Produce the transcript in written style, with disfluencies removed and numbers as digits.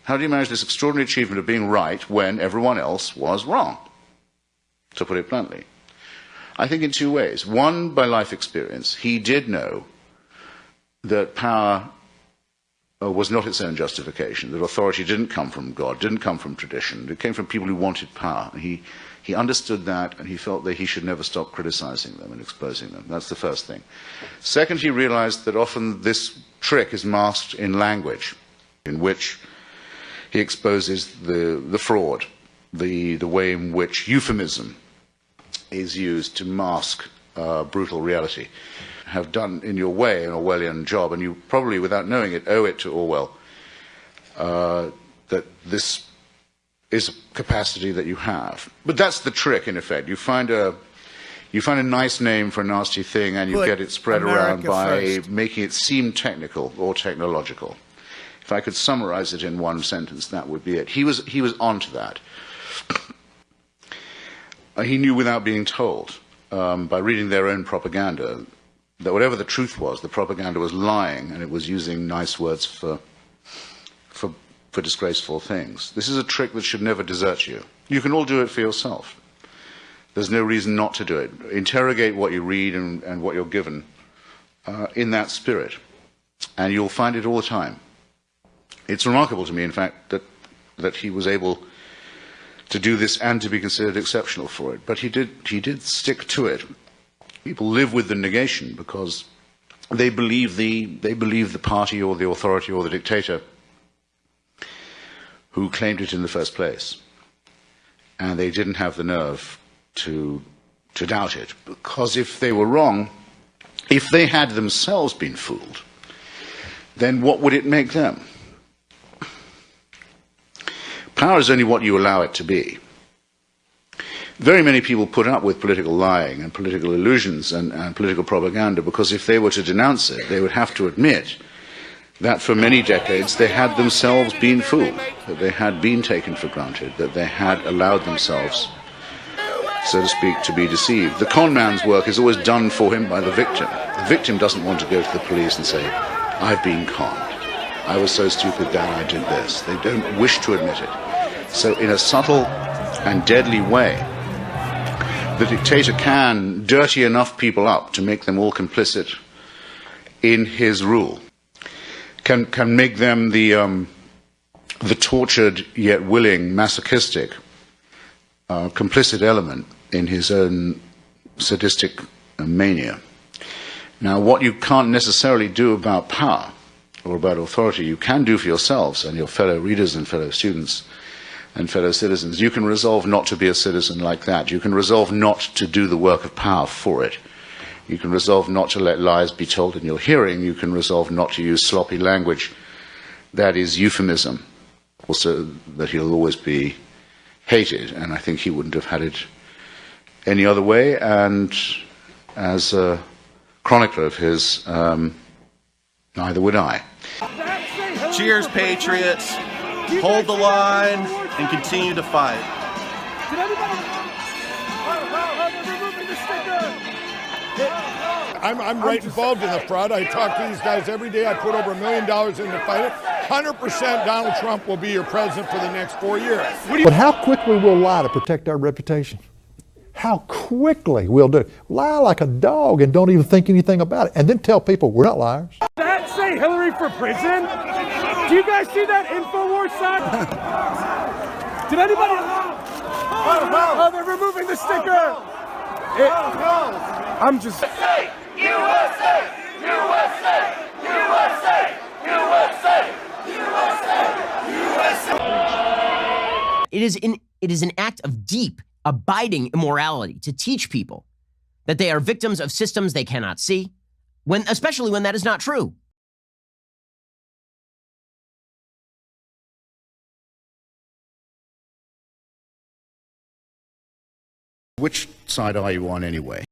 How did he manage this extraordinary achievement of being right when everyone else was wrong, to put it bluntly? I think in two ways. One, by life experience. He did know that power was not its own justification, that authority didn't come from God, didn't come from tradition. It came from people who wanted power. He understood that, and he felt that he should never stop criticizing them and exposing them. That's the first thing. Second, he realized that often this trick is masked in language, in which he exposes the fraud, the way in which euphemism is used to mask brutal reality. Have done in your way an Orwellian job, and you probably, without knowing it, owe it to Orwell that this is a capacity that you have. But that's the trick, in effect. You find a nice name for a nasty thing, and you get it spread around by making it seem technical or technological. If I could summarize it in one sentence, that would be it. He was onto that. He knew without being told, by reading their own propaganda, that whatever the truth was, the propaganda was lying, and it was using nice words for disgraceful things. This is a trick that should never desert you. You can all do it for yourself. There's no reason not to do it. Interrogate what you read and what you're given in that spirit, and you'll find it all the time. It's remarkable to me, in fact, that he was able to do this and to be considered exceptional for it. But he did stick to it. People live with the negation because they believe the party or the authority or the dictator who claimed it in the first place. And they didn't have the nerve to doubt it, because if they were wrong, if they had themselves been fooled, then what would it make them? Power is only what you allow it to be. Very many people put up with political lying and political illusions and political propaganda because if they were to denounce it, they would have to admit that for many decades they had themselves been fooled, that they had been taken for granted, that they had allowed themselves, so to speak, to be deceived. The con man's work is always done for him by the victim. The victim doesn't want to go to the police and say, I've been conned. I was so stupid that I did this. They don't wish to admit it. So in a subtle and deadly way, the dictator can dirty enough people up to make them all complicit in his rule, can make them the tortured yet willing, masochistic, complicit element in his own sadistic mania. Now, what you can't necessarily do about power or about authority, you can do for yourselves and your fellow readers and fellow students and fellow citizens. You can resolve not to be a citizen like that. You can resolve not to do the work of power for it. You can resolve not to let lies be told in your hearing. You can resolve not to use sloppy language that is euphemism, also that he'll always be hated, and I think he wouldn't have had it any other way, and as a chronicler of his, neither would I. Cheers, Patriots. Hold the line and continue to fight. I'm right involved in the fraud. I talk to these guys every day. I put over $1 million into fight it. 100% Donald Trump will be your president for the next 4 years. But how quickly we'll lie to protect our reputation? How quickly we'll do it. Lie like a dog and don't even think anything about it. And then tell people we're not liars. Does that say Hillary for prison? Do you guys see that InfoWars side? Did anybody? Oh, they're removing the sticker. I'm just. USA! USA! USA! USA! USA! USA! It is an act of deep, abiding immorality to teach people that they are victims of systems they cannot see, especially when that is not true. Which side are you on anyway?